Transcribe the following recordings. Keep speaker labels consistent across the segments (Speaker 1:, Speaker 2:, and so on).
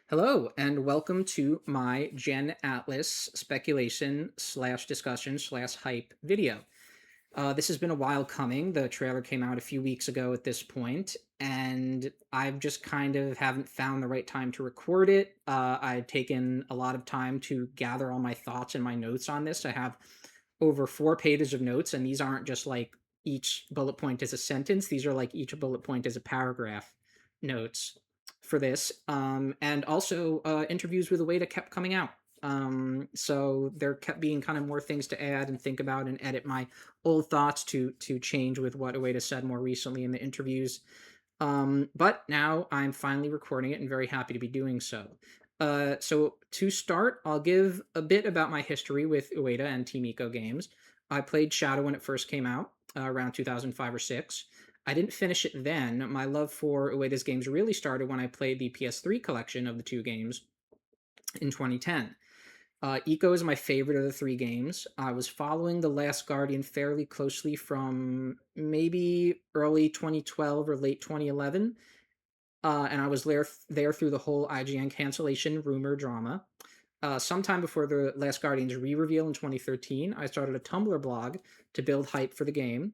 Speaker 1: Hello, and welcome to my Gen Atlas speculation slash discussion slash hype video. This has been a while coming. The trailer came out a few weeks ago at this point, and I've just kind of haven't found the right time to record it. I've taken a lot of time to gather all my thoughts and my notes on this. I have over 4 pages of notes, and these aren't just like each bullet point is a sentence. These are like each bullet point is a paragraph notes for this. And also interviews with Ueda kept coming out. So there kept being kind of more things to add and think about and edit my old thoughts to change with what Ueda said more recently in the interviews. But now I'm finally recording it and very happy to be doing so. So to start, I'll give a bit about my history with Ueda and Team Eco games. I played Shadow when it first came out, around 2005 or 6. I didn't finish it then. My love for Ueda's games really started when I played the PS3 collection of the two games in 2010. Eco is my favorite of the three games. I was following The Last Guardian fairly closely from maybe early 2012 or late 2011, and I was there through the whole IGN cancellation rumor drama. Sometime before The Last Guardian's re-reveal in 2013, I started a Tumblr blog to build hype for the game.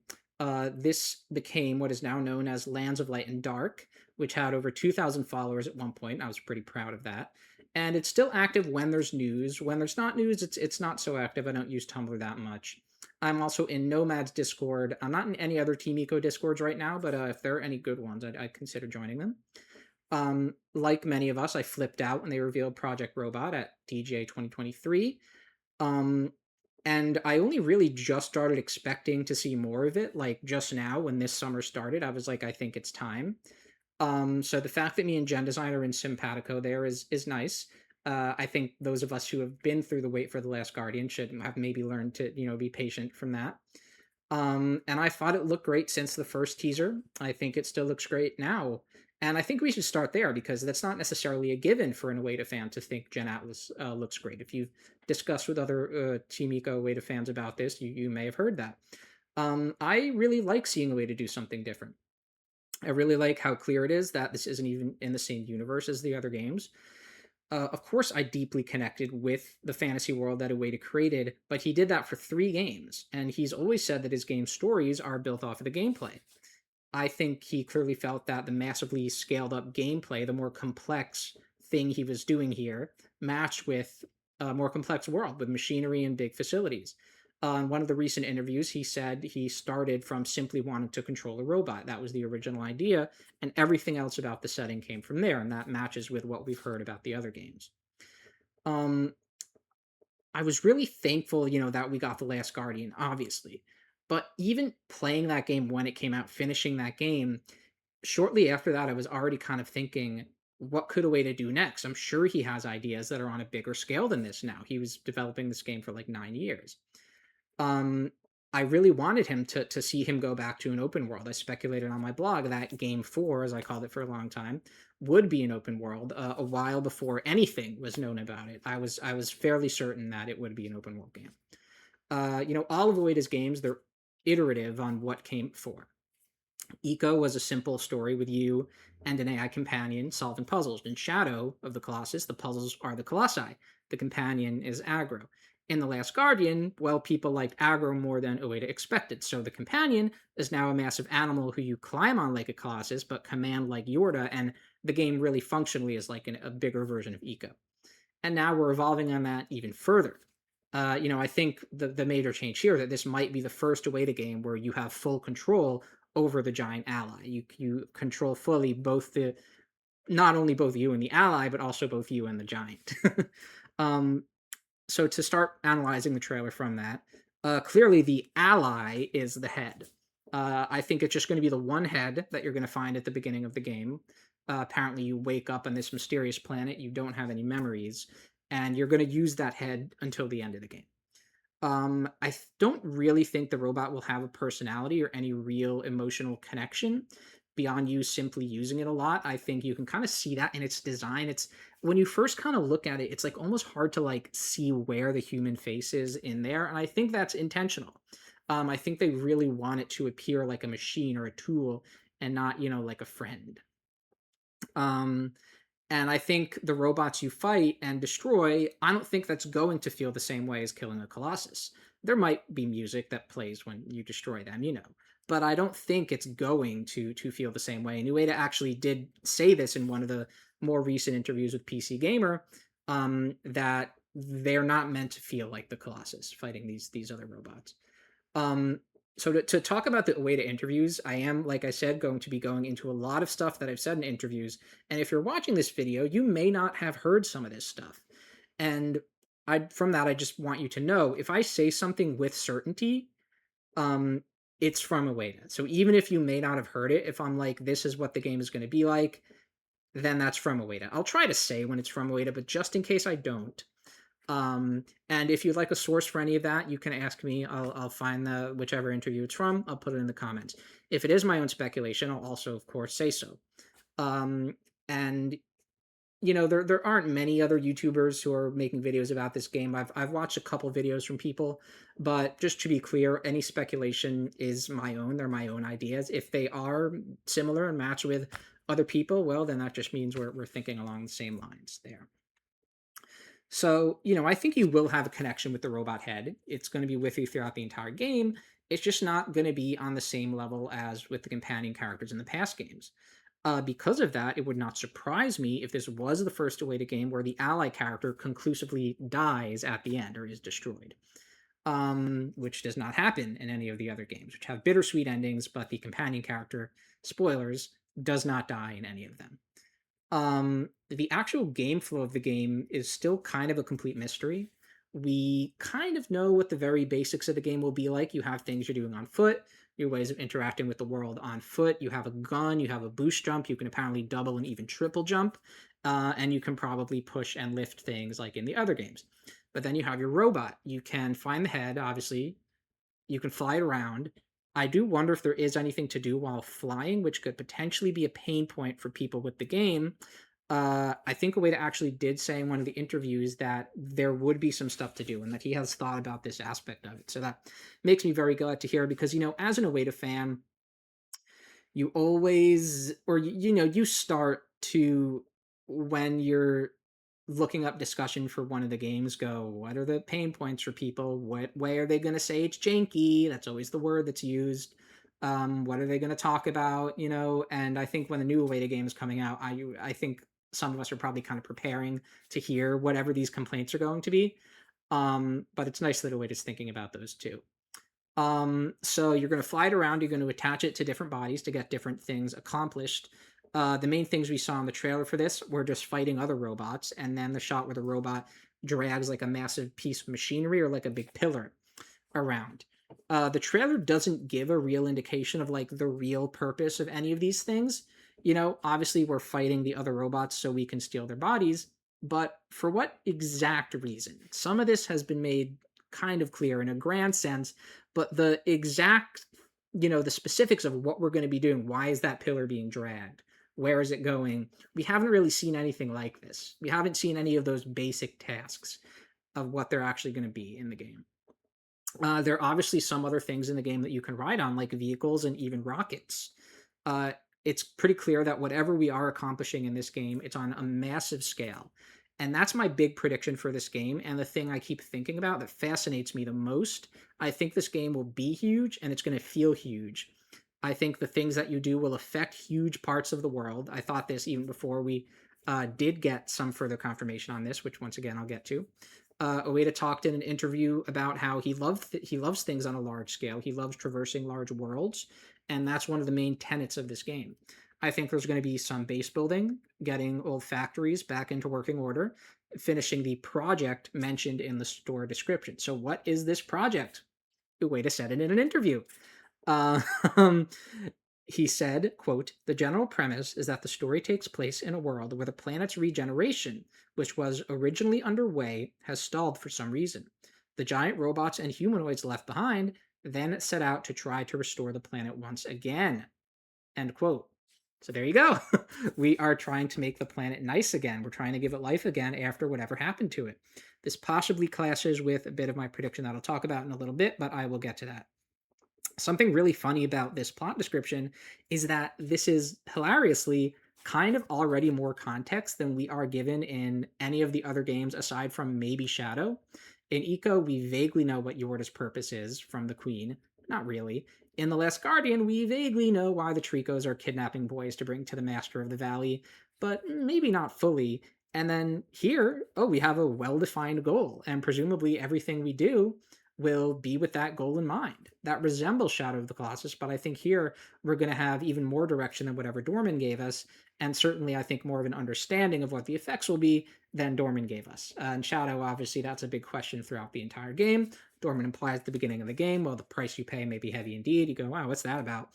Speaker 1: This became what is now known as Lands of Light and Dark, which had over 2,000 followers at one point. I was pretty proud of that. And it's still active when there's news. When there's not news, it's not so active. I don't use Tumblr that much. I'm also in Nomad's Discord. I'm not in any other Team Eco Discords right now, but if there are any good ones, I'd consider joining them. Like many of us, I flipped out when they revealed Project Robot at DGA 2023. Um, and I only really just started expecting to see more of it, like just now when this summer started. I was like, I think it's time. So the fact that me and Gen Design are in simpatico there is nice. I think those of us who have been through the wait for The Last Guardian should have maybe learned to, be patient from that. And I thought it looked great since the first teaser. I think it still looks great now. And I think we should start there because that's not necessarily a given for an Ueda fan to think Gen Atlas looks great. If you've discussed with other Team Eco Ueda fans about this, you may have heard that. I really like seeing Ueda do something different. I really like how clear it is that this isn't even in the same universe as the other games. Of course, I deeply connected with the fantasy world that Ueda created, but he did that for 3 games, and he's always said that his game stories are built off of the gameplay. I think he clearly felt that the massively scaled up gameplay, the more complex thing he was doing here, matched with a more complex world with machinery and big facilities. In one of the recent interviews, he said he started from simply wanting to control a robot. That was the original idea, and everything else about the setting came from there, and that matches with what we've heard about the other games. Um, I was really thankful, that we got The Last Guardian, obviously. But even playing that game when it came out, finishing that game, shortly after that, I was already kind of thinking, what could a way to do next? I'm sure he has ideas that are on a bigger scale than this now. He was developing this game for like 9 years. Um, I really wanted him to see him go back to an open world. I speculated on my blog that Game 4, as I called it for a long time, would be an open world a while before anything was known about it. I was fairly certain that it would be an open world game. All of Ueda's games, they're iterative on what came before. Eco was a simple story with you and an AI companion solving puzzles. In Shadow of the Colossus, the puzzles are the Colossi. The companion is aggro. In The Last Guardian, well, people liked aggro more than Ueda expected, so the companion is now a massive animal who you climb on like a Colossus, but command like Yorda, and the game really functionally is like a bigger version of Eco. And now we're evolving on that even further. I think the major change here is that this might be the first Ueda game where you have full control over the giant ally. You control fully both the not only both you and the ally, but also both you and the giant. um, so to start analyzing the trailer from that, clearly the ally is the head. I think it's just going to be the one head that you're going to find at the beginning of the game. Apparently, you wake up on this mysterious planet, you don't have any memories, and you're going to use that head until the end of the game. I don't really think the robot will have a personality or any real emotional connection beyond you simply using it a lot. I think you can kind of see that in its design. It's when you first kind of look at it, it's like almost hard to like see where the human face is in there, and I think that's intentional. I think they really want it to appear like a machine or a tool and not, like a friend. Um, And I think the robots you fight and destroy, I don't think that's going to feel the same way as killing a Colossus. There might be music that plays when you destroy them, but I don't think it's going to feel the same way. And Ueda actually did say this in one of the more recent interviews with PC Gamer, that they're not meant to feel like the Colossus fighting these other robots. Um, so to talk about the Ueda interviews, I am, like I said, going to be going into a lot of stuff that I've said in interviews. And if you're watching this video, you may not have heard some of this stuff. And from that, I just want you to know if I say something with certainty, um, it's from Ueda. So even if you may not have heard it, if I'm like, this is what the game is going to be like, then that's from Ueda. I'll try to say when it's from Ueda, but just in case I don't, and if you'd like a source for any of that, you can ask me. I'll find the whichever interview it's from. I'll put it in the comments. If it is my own speculation, I'll also, of course, say so. And there aren't many other YouTubers who are making videos about this game. I've watched a couple videos from people, but just to be clear, any speculation is my own. They're my own ideas. If they are similar and match with other people, well, then that just means we're thinking along the same lines there. So, I think you will have a connection with the robot head. It's going to be with you throughout the entire game. It's just not going to be on the same level as with the companion characters in the past games. Because of that, it would not surprise me if this was the first Ueda game where the ally character conclusively dies at the end or is destroyed. Which does not happen in any of the other games, which have bittersweet endings, but the companion character, spoilers, does not die in any of them. The actual game flow of the game is still kind of a complete mystery. We kind of know what the very basics of the game will be like. You have things you're doing on foot, your ways of interacting with the world on foot. You have a gun, you have a boost jump, you can apparently double and even triple jump, and you can probably push and lift things like in the other games. But then you have your robot. You can find the head, obviously, you can fly it around. I do wonder if there is anything to do while flying, which could potentially be a pain point for people with the game. I think Ueda actually did say in one of the interviews that there would be some stuff to do and that he has thought about this aspect of it. So that makes me very glad to hear because, as an Ueda fan, you always, or, you start to, when you're looking up discussion for one of the games, go, what are the pain points for people? What way are they going to say it's janky? That's always the word that's used. What are they going to talk about? And I think when the new Ueda game is coming out, I think some of us are probably kind of preparing to hear whatever these complaints are going to be. But it's nice that Ueda is thinking about those too. So you're going to fly it around. You're going to attach it to different bodies to get different things accomplished. The main things we saw in the trailer for this were just fighting other robots, and then the shot where the robot drags like a massive piece of machinery or like a big pillar around. The trailer doesn't give a real indication of like the real purpose of any of these things. Obviously we're fighting the other robots so we can steal their bodies, but for what exact reason? Some of this has been made kind of clear in a grand sense, but the exact, the specifics of what we're going to be doing, why is that pillar being dragged? Where is it going? We haven't really seen anything like this. We haven't seen any of those basic tasks of what they're actually going to be in the game. There are obviously some other things in the game that you can ride on, like vehicles and even rockets. It's pretty clear that whatever we are accomplishing in this game, it's on a massive scale. And that's my big prediction for this game. And the thing I keep thinking about that fascinates me the most, I think this game will be huge and it's going to feel huge. I think the things that you do will affect huge parts of the world. I thought this even before we did get some further confirmation on this, which once again I'll get to. Ueda talked in an interview about how he loves things on a large scale. He loves traversing large worlds, and that's one of the main tenets of this game. I think there's going to be some base building, getting old factories back into working order, finishing the project mentioned in the store description. So, what is this project? Ueda said it in an interview. Um, he said, quote, the general premise is that the story takes place in a world where the planet's regeneration, which was originally underway, has stalled for some reason. The giant robots and humanoids left behind then set out to try to restore the planet once again. End quote. So there you go. We are trying to make the planet nice again. We're trying to give it life again after whatever happened to it. This possibly clashes with a bit of my prediction that I'll talk about in a little bit, but I will get to that. Something really funny about this plot description is that this is hilariously kind of already more context than we are given in any of the other games aside from maybe Shadow. In Eco, we vaguely know what Yorda's purpose is from the Queen. Not really. In The Last Guardian, we vaguely know why the Tricos are kidnapping boys to bring to the Master of the Valley, but maybe not fully. And then here, oh, we have a well defined goal, and presumably everything we do will be with that goal in mind. That resembles Shadow of the Colossus, but I think here we're going to have even more direction than whatever Dorman gave us, and certainly I think more of an understanding of what the effects will be than Dorman gave us. And Shadow, obviously, that's a big question throughout the entire game. Dorman implies at the beginning of the game, well, the price you pay may be heavy indeed. You go, wow, what's that about?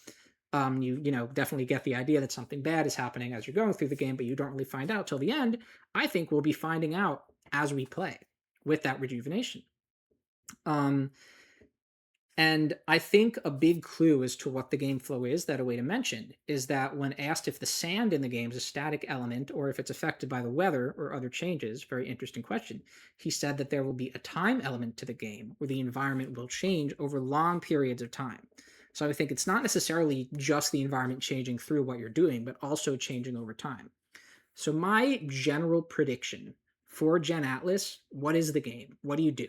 Speaker 1: You know definitely get the idea that something bad is happening as you're going through the game, but you don't really find out till the end. I think we'll be finding out as we play with that rejuvenation. Um, and I think a big clue as to what the game flow is that Ueda mentioned is that when asked if the sand in the game is a static element or if it's affected by the weather or other changes, very interesting question, he said that there will be a time element to the game where the environment will change over long periods of time. So I think it's not necessarily just the environment changing through what you're doing, but also changing over time. So my general prediction for Gen Atlas, what is the game? What do you do?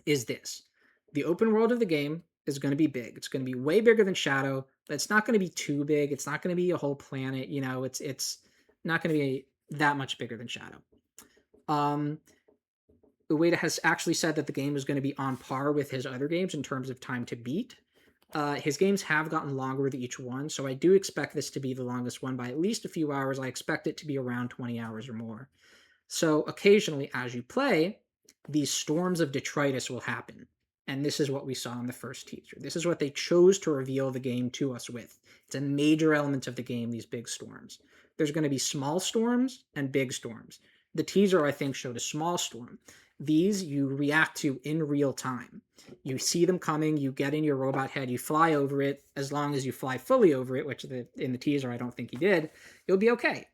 Speaker 1: Is this. The open world of the game is going to be big. It's going to be way bigger than Shadow, but it's not going to be too big. It's not going to be a whole planet. You know, it's not going to be that much bigger than Shadow. Um, Ueda has actually said that the game is going to be on par with his other games in terms of time to beat. His games have gotten longer with each one, so I do expect this to be the longest one by at least a few hours. I expect it to be around 20 hours or more. So occasionally, as you play, these storms of detritus will happen. And this is what we saw in the first teaser. This is what they chose to reveal the game to us with. It's a major element of the game, these big storms. There's going to be small storms and big storms. The teaser, I think, showed a small storm. These you react to in real time. You see them coming, you get in your robot head, you fly over it. As long as you fly fully over it, which in the teaser I don't think you did, you'll be okay.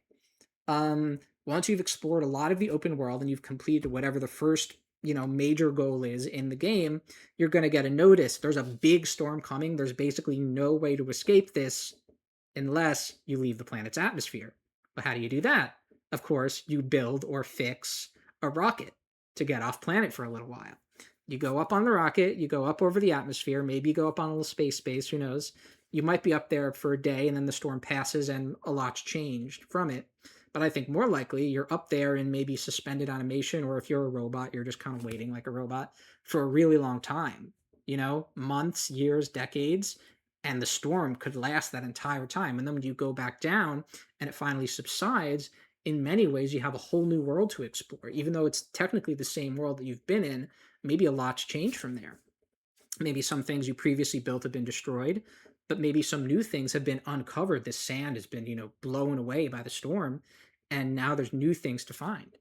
Speaker 1: Once you've explored a lot of the open world and you've completed whatever the first major goal is in the game, you're going to get a notice there's a big storm coming. There's basically no way to escape this unless you leave the planet's atmosphere. But how do you do that? Of course, you build or fix a rocket to get off planet for a little while. You go up on the rocket, you go up over the atmosphere, maybe you go up on a little space, who knows. You might be up there for a day and then the storm passes and a lot's changed from it. But I think more likely you're up there in maybe suspended animation, or if you're a robot, you're just kind of waiting like a robot for a really long time. Months, years, decades, and the storm could last that entire time. And then when you go back down and it finally subsides, in many ways you have a whole new world to explore. Even though it's technically the same world that you've been in, maybe a lot's changed from there. Maybe some things you previously built have been destroyed, but maybe some new things have been uncovered. This sand has been, blown away by the storm, and now there's new things to find.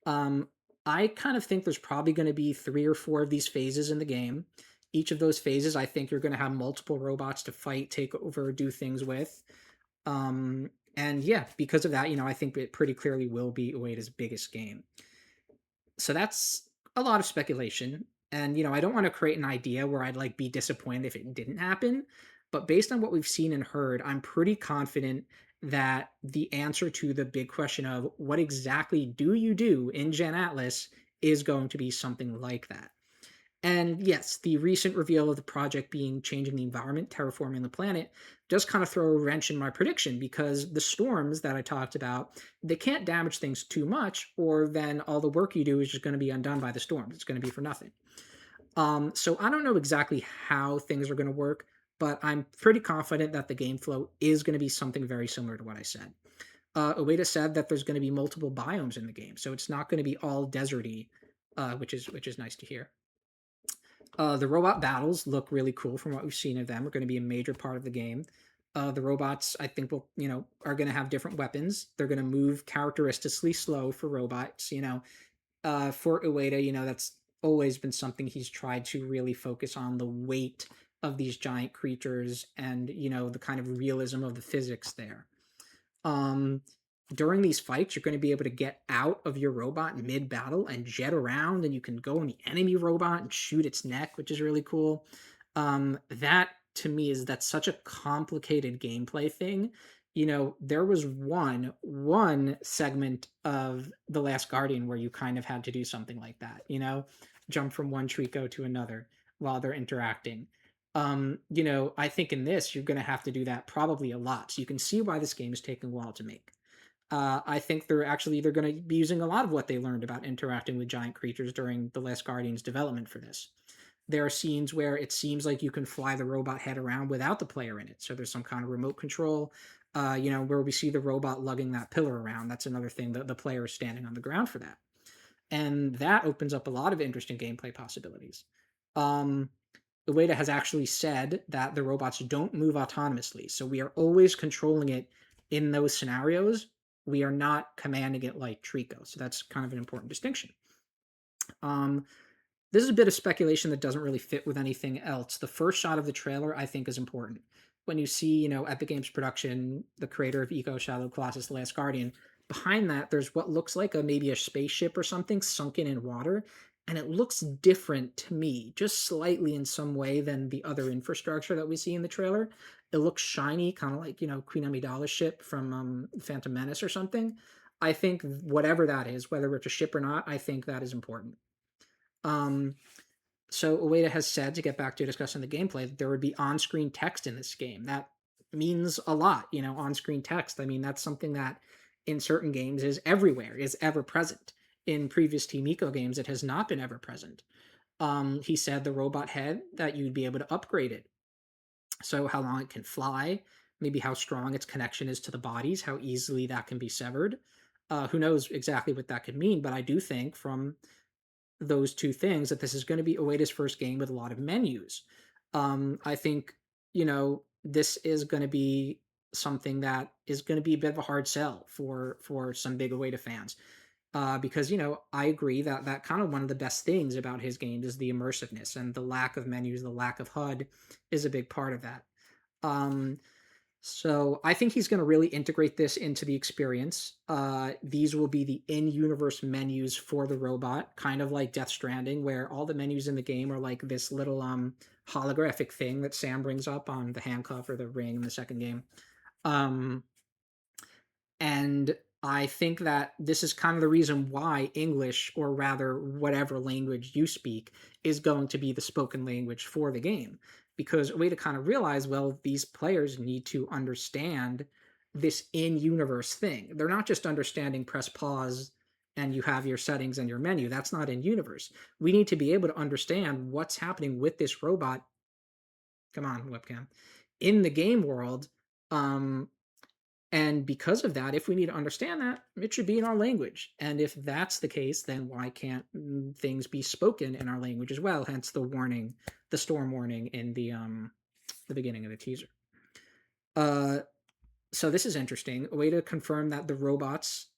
Speaker 1: Um, I kind of think there's probably going to be 3 or 4 of these phases in the game. Each of those phases, I think you're going to have multiple robots to fight, take over, do things with. And yeah, because of that, I think it pretty clearly will be Ueda's biggest game. So that's a lot of speculation. And, I don't want to create an idea where I'd be disappointed if it didn't happen. But based on what we've seen and heard, I'm pretty confident that the answer to the big question of what exactly do you do in Gen Atlas is going to be something like that. And yes, the recent reveal of the project being changing the environment, terraforming the planet, does kind of throw a wrench in my prediction, because the storms that I talked about, they can't damage things too much, or then all the work you do is just going to be undone by the storms. It's going to be for nothing. So I don't know exactly how things are going to work, but I'm pretty confident that the game flow is going to be something very similar to what I said. Ueda said that there's going to be multiple biomes in the game, so it's not going to be all deserty, which is nice to hear. The robot battles look really cool from what we've seen of them. Are going to be a major part of the game. The robots, I think, are going to have different weapons. They're going to move characteristically slow for robots. For Ueda, that's always been something he's tried to really focus on, the weight of these giant creatures and the kind of realism of the physics there. During these fights, you're going to be able to get out of your robot mid battle and jet around, and you can go in the enemy robot and shoot its neck, which is really cool. That to me that's such a complicated gameplay thing. there was one segment of The Last Guardian where you kind of had to do something like that, jump from one Trico to another while they're interacting. I think in this you're going to have to do that probably a lot. So you can see why this game is taking a while to make. I think they're going to be using a lot of what they learned about interacting with giant creatures during The Last Guardian's development for this. There are scenes where it seems like you can fly the robot head around without the player in it. So there's some kind of remote control, where we see the robot lugging that pillar around. That's another thing that the player is standing on the ground for that. And that opens up a lot of interesting gameplay possibilities. Um, Ueda has actually said that the robots don't move autonomously. So we are always controlling it in those scenarios. We are not commanding it like Trico. So that's kind of an important distinction. Um, this is a bit of speculation that doesn't really fit with anything else. The first shot of the trailer, I think, is important. When you see, Epic Games production, the creator of Eco Shadow Colossus The Last Guardian, behind that, there's what looks like maybe a spaceship or something sunken in water. And it looks different to me, just slightly in some way than the other infrastructure that we see in the trailer. It looks shiny, kind of like, Queen Amidala's ship from Phantom Menace or something. I think whatever that is, whether it's a ship or not, I think that is important. Um, so Ueda has said, to get back to discussing the gameplay, that there would be on-screen text in this game. That means a lot, on-screen text. I mean, that's something that in certain games is everywhere, is ever present. In previous Team Eco games, it has not been ever present. He said the robot head, that you'd be able to upgrade it. So how long it can fly, maybe how strong its connection is to the bodies, how easily that can be severed. Who knows exactly what that could mean, but I do think from those two things that this is going to be Ueda's first game with a lot of menus. I think, this is going to be something that is going to be a bit of a hard sell for some big Ueda fans. Because I agree that kind of one of the best things about his games is the immersiveness, and the lack of menus, the lack of HUD is a big part of that. Um, so I think he's going to really integrate this into the experience. These will be the in-universe menus for the robot, kind of like Death Stranding, where all the menus in the game are like this little holographic thing that Sam brings up on the handcuff or the ring in the second game. Um, and I think that this is kind of the reason why English, or rather whatever language you speak, is going to be the spoken language for the game. Because a way to kind of realize, well, these players need to understand this in-universe thing. They're not just understanding press pause and you have your settings and your menu. That's not in universe. We need to be able to understand what's happening with this robot. Come on, webcam. In the game world, um, and because of that, if we need to understand that, it should be in our language. And if that's the case, then why can't things be spoken in our language as well? Hence the warning, the storm warning in the beginning of the teaser. Uh, so this is interesting. A way to confirm that the robots,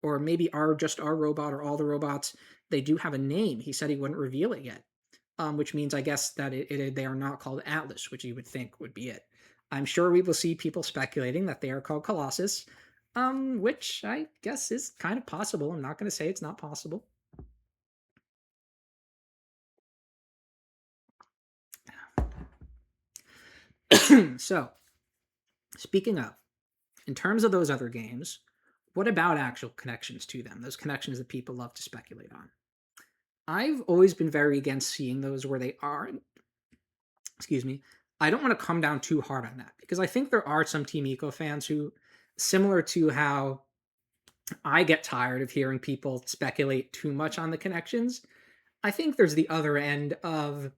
Speaker 1: or maybe just our robot or all the robots, they do have a name. He said he wouldn't reveal it yet, which means I guess that they are not called Atlas, which you would think would be it. I'm sure we will see people speculating that they are called Colossus, which I guess is kind of possible. I'm not going to say it's not possible. So, speaking of, in terms of those other games, what about actual connections to them? Those connections that people love to speculate on. I've always been very against seeing those where they are. Excuse me. I don't want to come down too hard on that because I think there are some Team Eco fans who, similar to how I get tired of hearing people speculate too much on the connections, I think there's the other end of,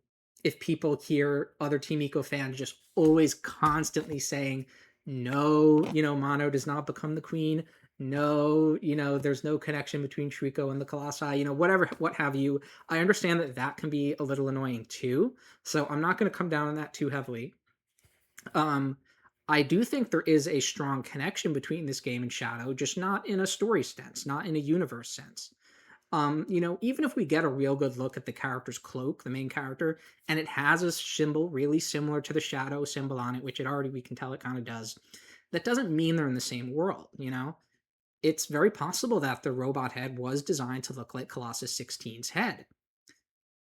Speaker 1: if people hear other Team Eco fans just always constantly saying, no, Mono does not become the queen. No, there's no connection between Trico and the Colossi, whatever, what have you. I understand that that can be a little annoying too. So I'm not going to come down on that too heavily. Um, I do think there is a strong connection between this game and Shadow, just not in a story sense, not in a universe sense. Even if we get a real good look at the character's cloak, the main character, and it has a symbol really similar to the Shadow symbol on it, which we can tell it kind of does, that doesn't mean they're in the same world. It's very possible that the robot head was designed to look like Colossus 16's head.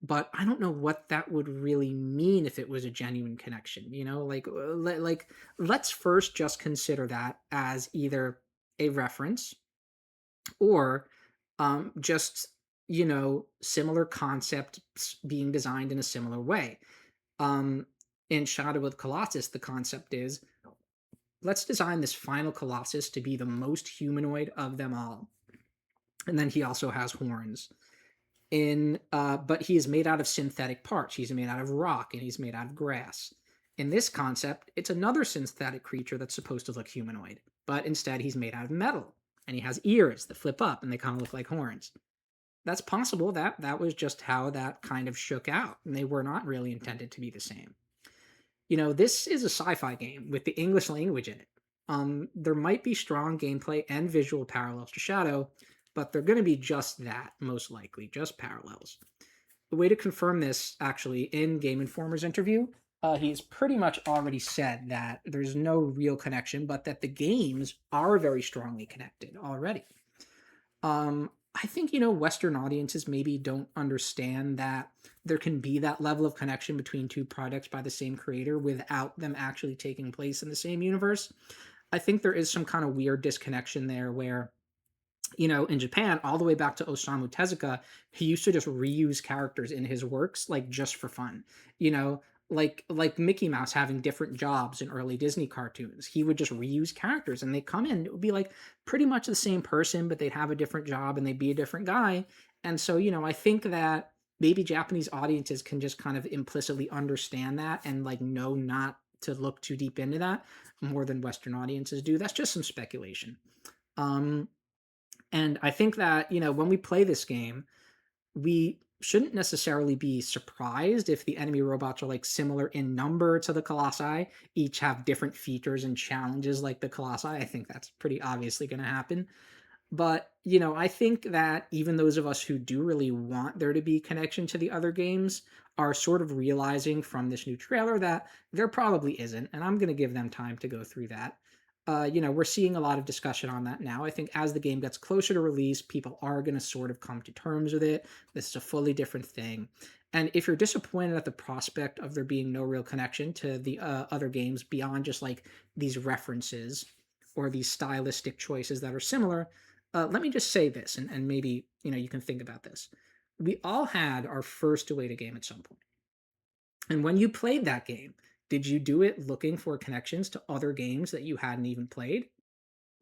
Speaker 1: but I don't know what that would really mean if it was a genuine connection. Like let's first just consider that as either a reference or just similar concepts being designed in a similar way. Um, in Shadow of Colossus, the concept is let's design this final Colossus to be the most humanoid of them all, and then he also has horns. But he is made out of synthetic parts. He's made out of rock and he's made out of grass. In this concept, it's another synthetic creature that's supposed to look humanoid, but instead he's made out of metal and he has ears that flip up and they kind of look like horns. That's possible. That was just how that kind of shook out, and they were not really intended to be the same. This is a sci-fi game with the English language in it. There might be strong gameplay and visual parallels to Shadow, but they're going to be just that, most likely, just parallels. The way to confirm this, actually, in Game Informer's interview, he's pretty much already said that there's no real connection, but that the games are very strongly connected already. I think, Western audiences maybe don't understand that there can be that level of connection between two products by the same creator without them actually taking place in the same universe. I think there is some kind of weird disconnection there where in Japan, all the way back to Osamu Tezuka, he used to just reuse characters in his works, like just for fun. You know, like Mickey Mouse having different jobs in early Disney cartoons. He would just reuse characters, and they come in. It would be like pretty much the same person, but they'd have a different job and they'd be a different guy. And so, I think that maybe Japanese audiences can just kind of implicitly understand that and like know not to look too deep into that more than Western audiences do. That's just some speculation. Um, and I think that, when we play this game, we shouldn't necessarily be surprised if the enemy robots are like similar in number to the Colossi, each have different features and challenges like the Colossi. I think that's pretty obviously going to happen. But, I think that even those of us who do really want there to be connection to the other games are sort of realizing from this new trailer that there probably isn't. And I'm going to give them time to go through that. We're seeing a lot of discussion on that now. I think as the game gets closer to release, people are going to sort of come to terms with it. This is a fully different thing. And if you're disappointed at the prospect of there being no real connection to the other games beyond just like these references or these stylistic choices that are similar, let me just say this, and maybe you can think about this. We all had our first Ueda game at some point, and when you played that game, did you do it looking for connections to other games that you hadn't even played?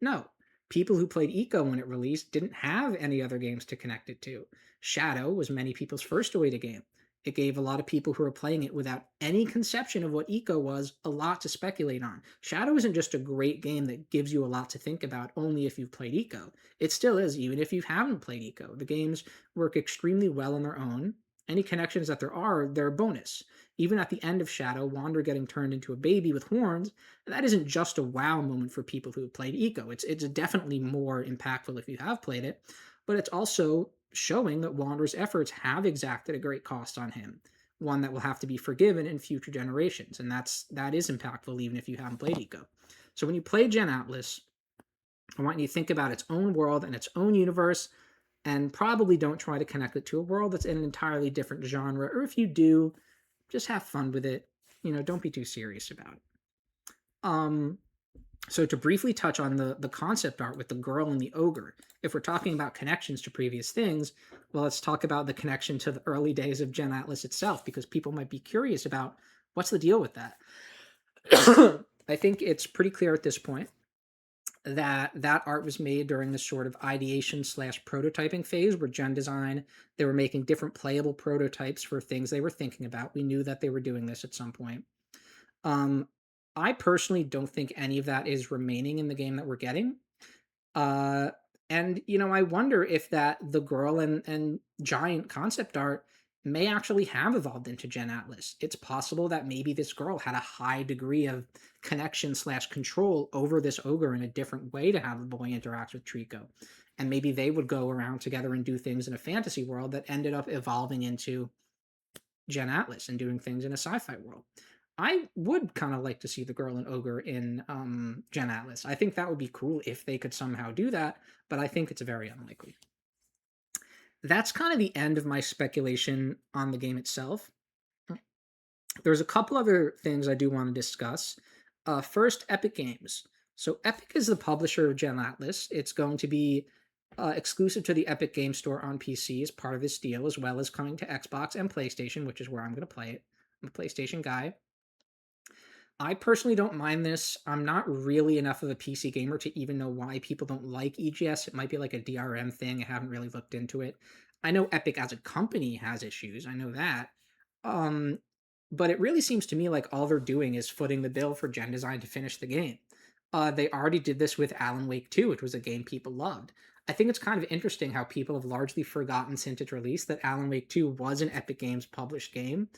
Speaker 1: No. People who played Eco when it released didn't have any other games to connect it to. Shadow was many people's first Ueda game. It gave a lot of people who were playing it without any conception of what Eco was a lot to speculate on. Shadow isn't just a great game that gives you a lot to think about only if you've played Eco. It still is, even if you haven't played Eco. The games work extremely well on their own. Any connections that there are, they're a bonus. Even at the end of Shadow, Wander getting turned into a baby with horns, that isn't just a wow moment for people who have played Eco. It's definitely more impactful if you have played it, but it's also showing that Wander's efforts have exacted a great cost on him, one that will have to be forgiven in future generations, and that is impactful even if you haven't played Eco. So when you play Gen Atlas, I want you to think about its own world and its own universe, and probably don't try to connect it to a world that's in an entirely different genre, or if you do, just have fun with it. Don't be too serious about it. Um, so to briefly touch on the concept art with the girl and the ogre, if we're talking about connections to previous things, well, let's talk about the connection to the early days of Gen Atlas itself, because people might be curious about what's the deal with that. I think it's pretty clear at this point that art was made during this sort of ideation slash prototyping phase where Gen Design, they were making different playable prototypes for things they were thinking about. We knew that they were doing this at some point. Um, I personally don't think any of that is remaining in the game that we're getting. Uh, and I wonder if that the girl and giant concept art may actually have evolved into Gen Atlas. It's possible that maybe this girl had a high degree of connection slash control over this ogre in a different way to have the boy interact with Trico. And maybe they would go around together and do things in a fantasy world that ended up evolving into Gen Atlas and doing things in a sci-fi world. I would kind of like to see the girl and ogre in Gen Atlas. I think that would be cool if they could somehow do that, but I think it's very unlikely. that's kind of the end of my speculation on the game itself. There's a couple other things I do want to discuss. First, Epic Games. So Epic is the publisher of Gen Atlas. It's going to be exclusive to the Epic Game Store on PC as part of this deal, as well as coming to Xbox and PlayStation, which is where I'm going to play it. I'm a PlayStation guy. I personally don't mind this. I'm not really enough of a PC gamer to even know why people don't like EGS. It might be like a DRM thing. I haven't really looked into it. I know Epic as a company has issues. I know that. Um, but it really seems to me like all they're doing is footing the bill for Gen Design to finish the game. They already did this with Alan Wake 2, which was a game people loved. I think it's kind of interesting how people have largely forgotten since its release that Alan Wake 2 was an Epic Games published game.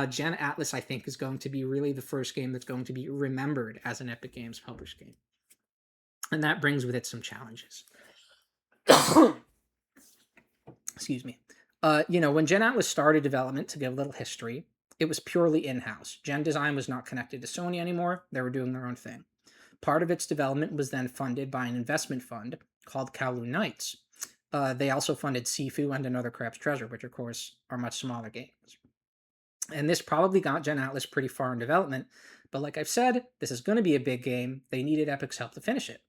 Speaker 1: Gen Atlas, I think, is going to be really the first game that's going to be remembered as an Epic Games published game. And that brings with it some challenges. Excuse me. When Gen Atlas started development, to give a little history, it was purely in house. Gen Design was not connected to Sony anymore, they were doing their own thing. Part of its development was then funded by an investment fund called Kowloon Knights. They also funded Sifu and Another Crab's Treasure, which, of course, are much smaller games. And this probably got Gen Atlas pretty far in development, but like I've said, this is going to be a big game. They needed Epic's help to finish it.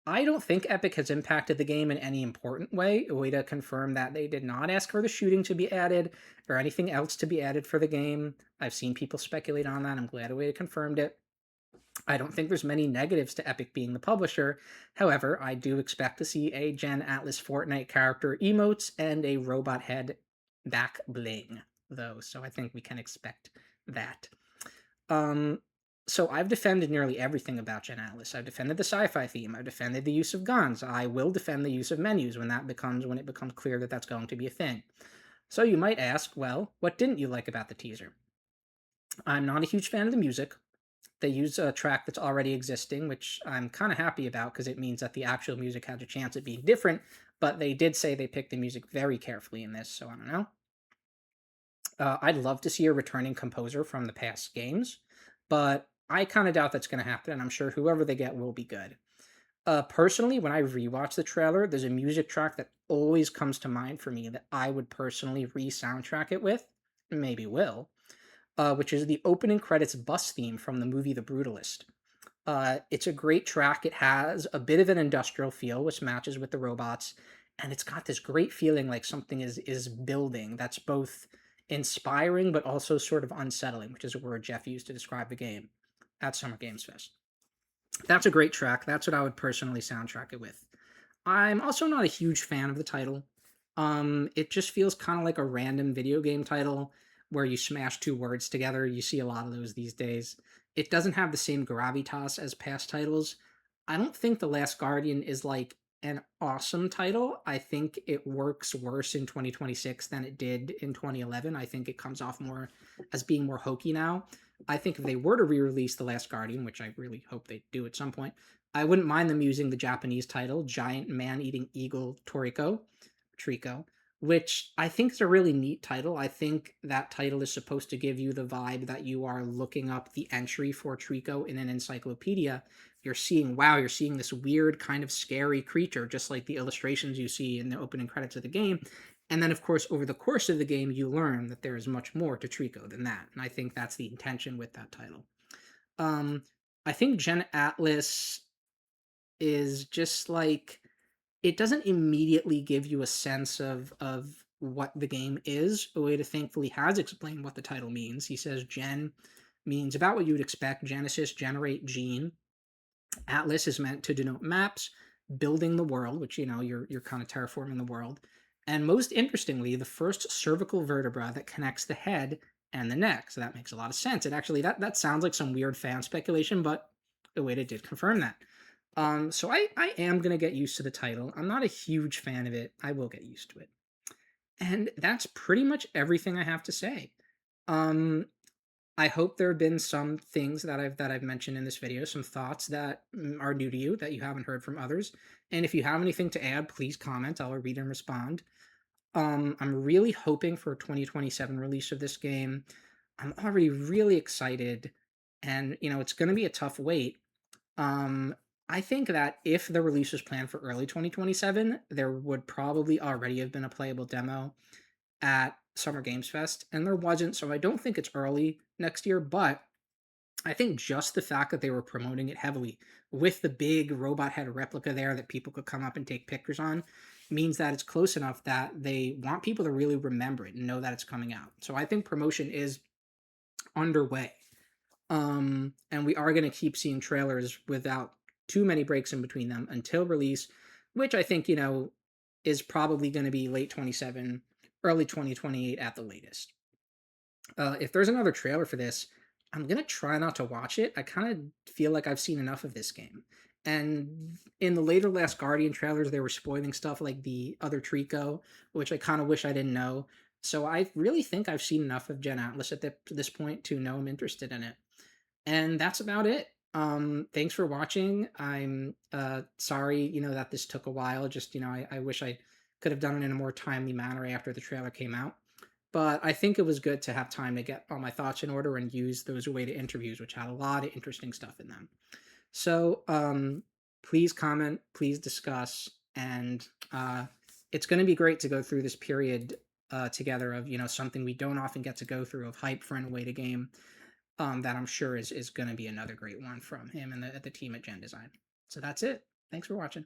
Speaker 1: I don't think Epic has impacted the game in any important way. Ueda confirmed that they did not ask for the shooting to be added or anything else to be added for the game. I've seen people speculate on that. I'm glad Ueda confirmed it. I don't think there's many negatives to Epic being the publisher. However, I do expect to see a Gen Atlas Fortnite character emotes and a robot head back bling, though. So I think we can expect that. Um, so I've defended nearly everything about Gen Atlas. I've defended the sci-fi theme. I've defended the use of guns. I will defend the use of menus when it becomes clear that that's going to be a thing. So you might ask, well, what didn't you like about the teaser? I'm not a huge fan of the music. They use a track that's already existing, which I'm kind of happy about because it means that the actual music has a chance at being different. But they did say they picked the music very carefully in this, so I don't know. I'd love to see a returning composer from the past games, but I kind of doubt that's going to happen, and I'm sure whoever they get will be good. Personally, when I rewatch the trailer, there's a music track that always comes to mind for me that I would personally re-soundtrack it with, maybe will, which is the opening credits bus theme from the movie The Brutalist. It's a great track. It has a bit of an industrial feel, which matches with the robots, and it's got this great feeling like something is building. That's both inspiring but also sort of unsettling, which is a word Jeff used to describe the game at Summer Games Fest. That's a great track. That's what I would personally soundtrack it with. I'm also not a huge fan of the title. It just feels kind of like a random video game title where you smash two words together. You see a lot of those these days. It doesn't have the same gravitas as past titles. I don't think The Last Guardian is like an awesome title. I think it works worse in 2026 than it did in 2011. I think it comes off more as being more hokey now. I think if they were to re-release The Last Guardian, which I really hope they do at some point, I wouldn't mind them using the Japanese title, Giant Man-Eating Eagle Trico, which I think is a really neat title. I think that title is supposed to give you the vibe that you are looking up the entry for Trico in an encyclopedia. You're seeing this weird kind of scary creature, just like the illustrations you see in the opening credits of the game. And then, of course, over the course of the game, you learn that there is much more to Trico than that. And I think that's the intention with that title. Um, I think Gen Atlas is just like it doesn't immediately give you a sense of what the game is. Ueda thankfully has explained what the title means. He says Gen means about what you would expect: Genesis, generate, gene. Atlas is meant to denote maps, building the world, which you're kind of terraforming the world. And most interestingly, the first cervical vertebra that connects the head and the neck. So that makes a lot of sense. It actually that sounds like some weird fan speculation, but Ueda did confirm that. So I am gonna get used to the title. I'm not a huge fan of it. I will get used to it. And that's pretty much everything I have to say. Um, I hope there have been some things that I've mentioned in this video, some thoughts that are new to you that you haven't heard from others. And if you have anything to add, please comment. I'll read and respond. I'm really hoping for a 2027 release of this game. I'm already really excited, and it's going to be a tough wait. Um, I think that if the release was planned for early 2027, there would probably already have been a playable demo at Summer Games Fest, and there wasn't, so I don't think it's early next year, but I think just the fact that they were promoting it heavily with the big robot head replica there that people could come up and take pictures on means that it's close enough that they want people to really remember it and know that it's coming out. So I think promotion is underway. And we are going to keep seeing trailers without too many breaks in between them until release, which I think, is probably going to be late 27, early 2028 at the latest. If there's another trailer for this, I'm gonna try not to watch it. I kind of feel like I've seen enough of this game. And in the later Last Guardian trailers, they were spoiling stuff like the other Trico, which I kind of wish I didn't know. So I really think I've seen enough of Gen Atlas at this point to know I'm interested in it. And that's about it. Thanks for watching. I'm sorry, that this took a while. Just, I wish I could have done it in a more timely manner after the trailer came out. But I think it was good to have time to get all my thoughts in order and use those Ueda interviews, which had a lot of interesting stuff in them. So please comment, please discuss, and it's going to be great to go through this period together of something we don't often get to go through of hype for an Ueda game that I'm sure is going to be another great one from him and the team at Gen Design. So that's it. Thanks for watching.